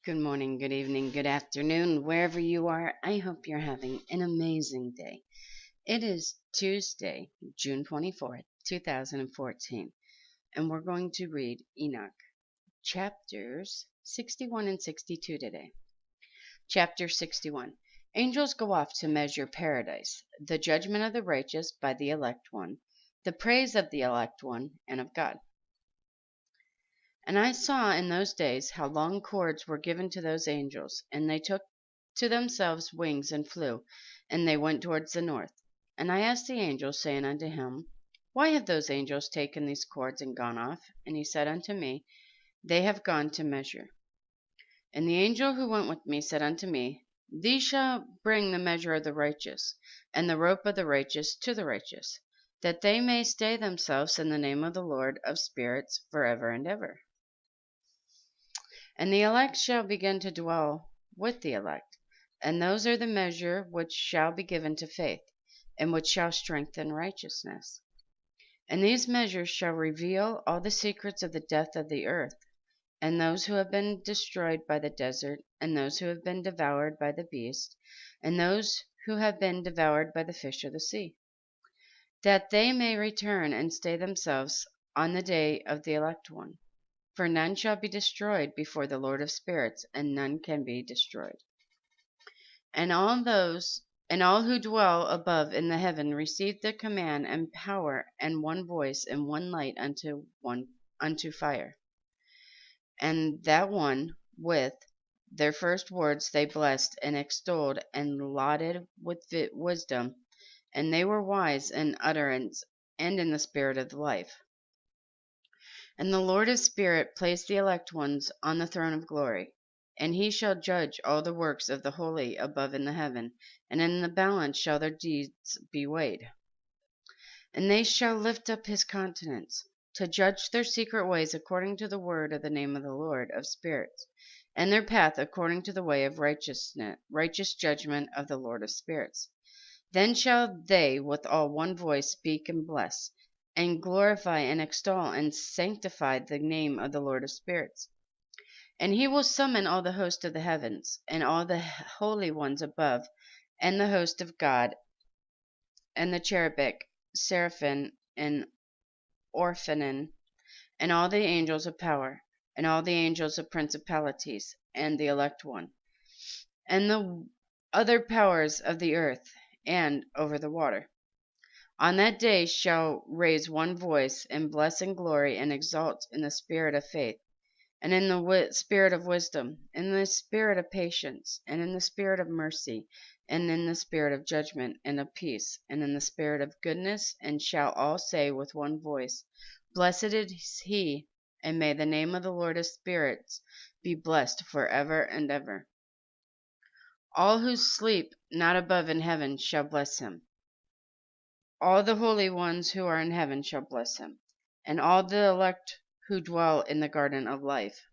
Good morning, good evening, good afternoon, wherever you are. I hope you're having an amazing day. It is Tuesday, June 24th, 2014, and we're going to read Enoch chapters 61 and 62 today. Chapter 61. Angels go off to measure paradise, the judgment of the righteous by the elect one, the praise of the elect one and of God. And I saw in those days how long cords were given to those angels, and they took to themselves wings and flew, and they went towards the north. And I asked the angel, saying unto him, Why have those angels taken these cords and gone off? And he said unto me, They have gone to measure. And the angel who went with me said unto me, These shall bring the measure of the righteous, and the rope of the righteous to the righteous, that they may stay themselves in the name of the Lord of spirits forever and ever. And the elect shall begin to dwell with the elect, and those are the measure which shall be given to faith, and which shall strengthen righteousness. And these measures shall reveal all the secrets of the depth of the earth, and those who have been destroyed by the desert, and those who have been devoured by the beast, and those who have been devoured by the fish of the sea, that they may return and stay themselves on the day of the elect one. For none shall be destroyed before the Lord of spirits, and none can be destroyed. And all who dwell above in the heaven received the command and power and one voice and one light unto fire. And that one with their first words they blessed and extolled and lauded with wisdom, and they were wise in utterance and in the spirit of life. And the Lord of Spirit placed the elect ones on the throne of glory, and he shall judge all the works of the holy above in the heaven, and in the balance shall their deeds be weighed. And they shall lift up his countenance, to judge their secret ways according to the word of the name of the Lord of spirits, and their path according to the way of righteous judgment of the Lord of spirits. Then shall they with all one voice speak and bless, and glorify and extol and sanctify the name of the Lord of spirits. And he will summon all the host of the heavens, and all the holy ones above, and the host of God, and the cherubic, seraphim, and orphanin, and all the angels of power, and all the angels of principalities, and the elect one, and the other powers of the earth, and over the water. On that day shall raise one voice, and bless and glory and exalt in the spirit of faith, and in the spirit of wisdom, in the spirit of patience, and in the spirit of mercy, and in the spirit of judgment and of peace, and in the spirit of goodness, and shall all say with one voice, Blessed is he, and may the name of the Lord of spirits be blessed forever and ever. All who sleep not above in heaven shall bless him. All the holy ones who are in heaven shall bless him, and all the elect who dwell in the garden of life.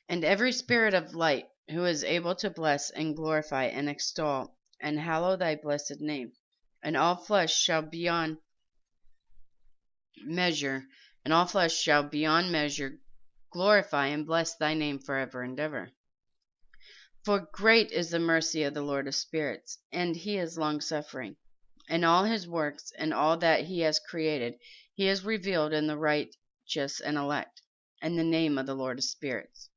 And every spirit of light who is able to bless and glorify and extol and hallow thy blessed name. And all flesh shall beyond measure, glorify and bless thy name forever and ever. For great is the mercy of the Lord of spirits, and he is longsuffering. And all his works and all that he has created, he has revealed in the righteous and elect, and the name of the Lord of spirits.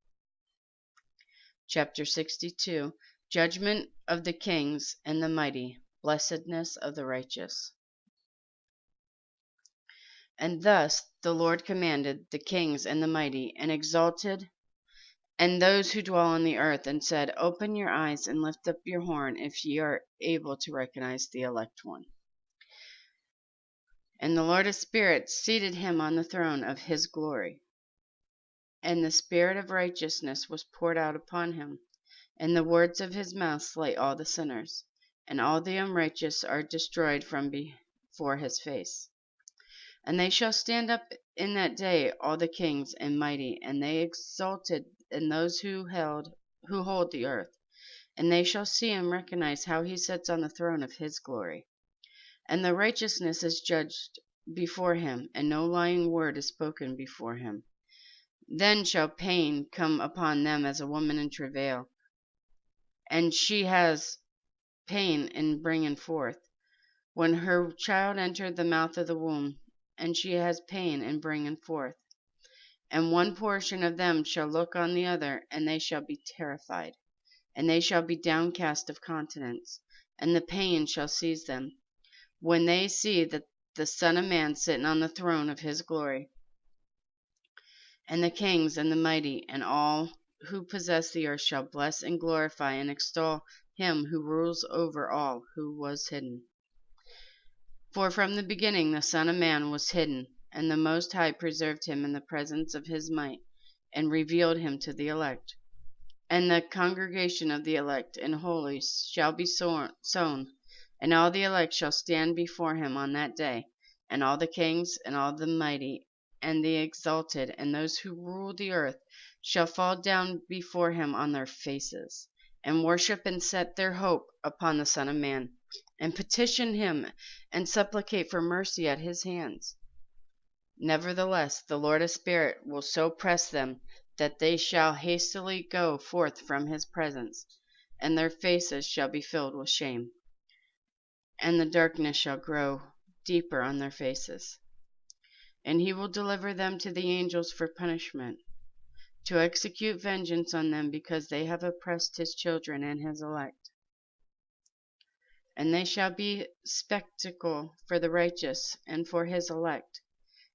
Chapter 62. Judgment of the kings and the mighty, blessedness of the righteous. And thus the Lord commanded the kings and the mighty, and exalted and those who dwell on the earth, and said, Open your eyes and lift up your horn, if ye are able to recognize the elect one. And the Lord of spirits seated him on the throne of his glory. And the spirit of righteousness was poured out upon him, and the words of his mouth slay all the sinners, and all the unrighteous are destroyed from before his face. And they shall stand up in that day all the kings and mighty, and they exalted, and those who hold the earth, and they shall see and recognize how he sits on the throne of his glory. And the righteousness is judged before him, and no lying word is spoken before him. Then shall pain come upon them as a woman in travail, and she has pain in bringing forth, when her child entered the mouth of the womb, and she has pain in bringing forth. And one portion of them shall look on the other, and they shall be terrified, and they shall be downcast of countenance, and the pain shall seize them, when they see that the Son of Man sitting on the throne of his glory, and the kings and the mighty and all who possess the earth shall bless and glorify and extol him who rules over all, who was hidden. For from the beginning the Son of Man was hidden, and the Most High preserved him in the presence of his might, and revealed him to the elect. And the congregation of the elect and holy shall be sown, and all the elect shall stand before him on that day, and all the kings and all the mighty and the exalted and those who rule the earth shall fall down before him on their faces, and worship and set their hope upon the Son of Man, and petition him and supplicate for mercy at his hands. Nevertheless, the Lord of Spirit will so press them that they shall hastily go forth from his presence, and their faces shall be filled with shame, and the darkness shall grow deeper on their faces. And he will deliver them to the angels for punishment, to execute vengeance on them, because they have oppressed his children and his elect. And they shall be spectacle for the righteous and for his elect,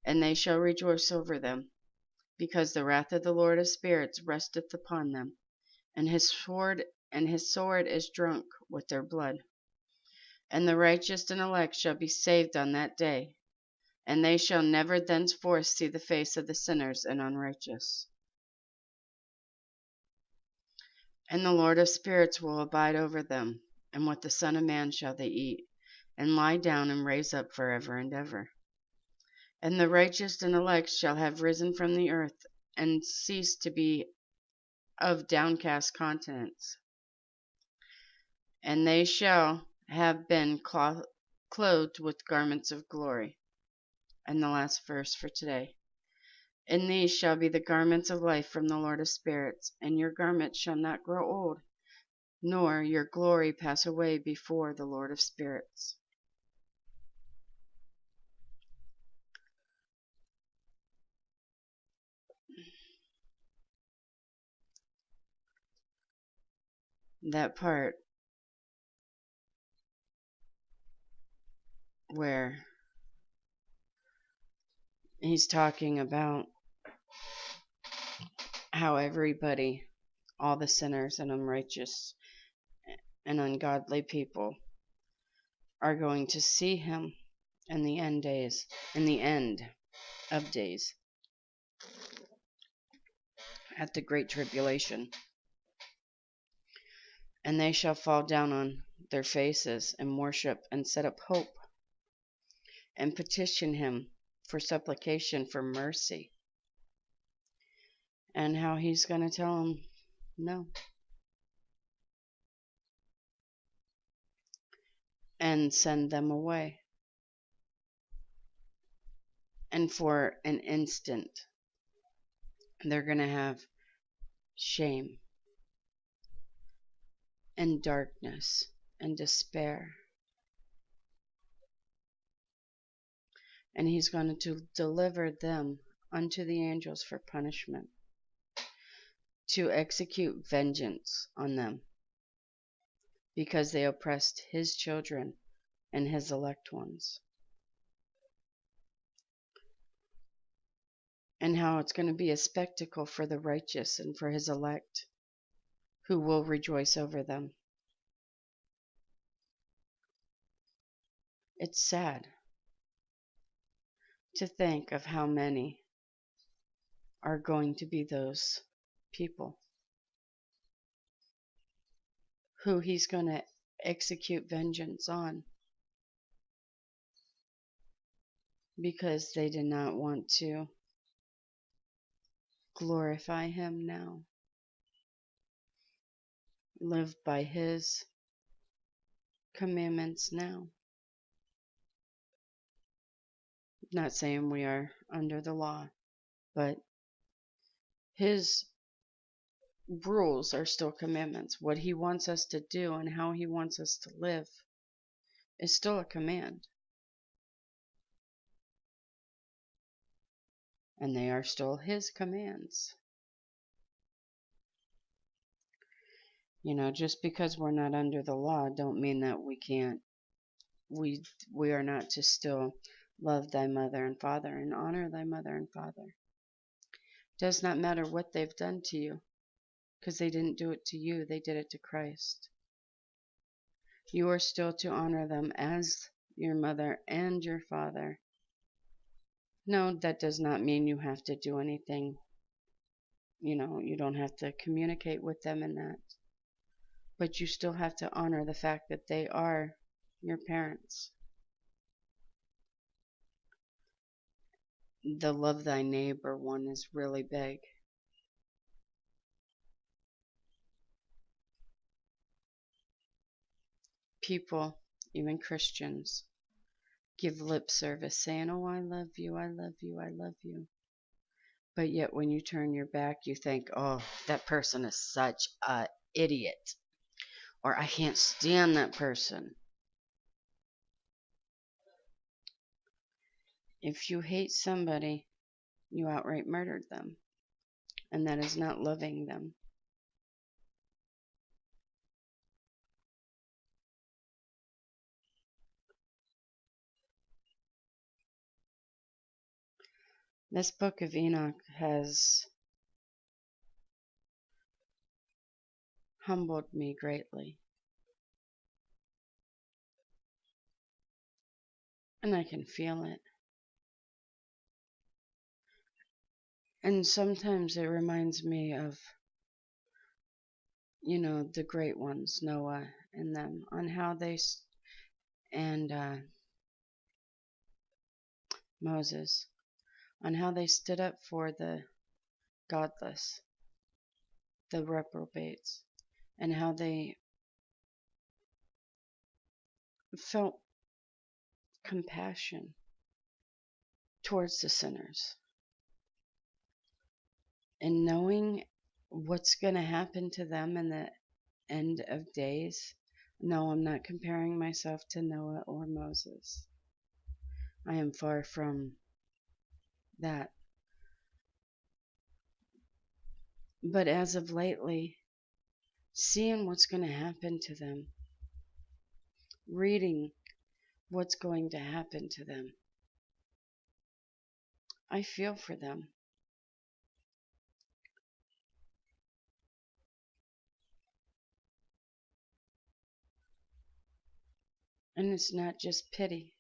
and they shall rejoice over them, because the wrath of the Lord of spirits resteth upon them, and his sword is drunk with their blood. And the righteous and elect shall be saved on that day, and they shall never thenceforth see the face of the sinners and unrighteous. And the Lord of spirits will abide over them, and with the Son of Man shall they eat, and lie down and raise up forever and ever. And the righteous and elect shall have risen from the earth, and cease to be of downcast countenance. And they shall have been clothed with garments of glory. And the last verse for today. And these shall be the garments of life from the Lord of spirits, and your garments shall not grow old, nor your glory pass away before the Lord of spirits. That part where he's talking about how everybody, all the sinners and unrighteous and ungodly people, are going to see him in the end days, in the end of days, at the great tribulation. And they shall fall down on their faces and worship and set up hope and petition him for supplication for mercy. And how he's going to tell them no. And send them away. And for an instant, they're going to have shame and darkness and despair. And he's going to deliver them unto the angels for punishment, to execute vengeance on them, because they oppressed his children and his elect ones. And how it's going to be a spectacle for the righteous and for his elect, who will rejoice over them. It's sad to think of how many are going to be those people who he's going to execute vengeance on, because they did not want to glorify him now, live by his commandments now. Not saying we are under the law, but His rules are still commandments. What he wants us to do and how he wants us to live is still a command. And they are still his commands. Just because we're not under the law don't mean that we are not to still love thy mother and father and honor thy mother and father. Does not matter what they've done to you, because they didn't do it to you, they did it to Christ. You are still to honor them as your mother and your father. No, that does not mean you have to do anything. You don't have to communicate with them in that. But you still have to honor the fact that they are your parents. The love thy neighbor one is really big. People, even Christians, give lip service saying, oh, I love you, I love you, I love you. But yet when you turn your back, you think, oh, that person is such an idiot. Or I can't stand that person. If you hate somebody, you outright murdered them. And that is not loving them. This book of Enoch has humbled me greatly. And I can feel it. And sometimes it reminds me of, the great ones, Noah and them, on how they, and Moses, on how they stood up for the godless, the reprobates, and how they felt compassion towards the sinners. And knowing what's going to happen to them in the end of days, no, I'm not comparing myself to Noah or Moses. I am far from that. But as of lately, seeing what's going to happen to them, reading what's going to happen to them, I feel for them. And it's not just pity.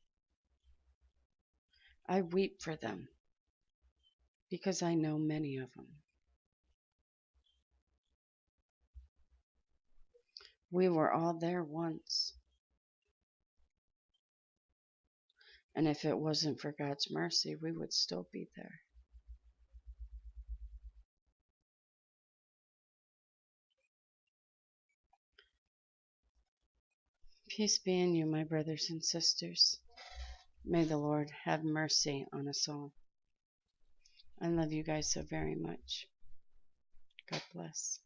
I weep for them because I know many of them. We were all there once. And if it wasn't for God's mercy, we would still be there. Peace be in you, my brothers and sisters. May the Lord have mercy on us all. I love you guys so very much. God bless.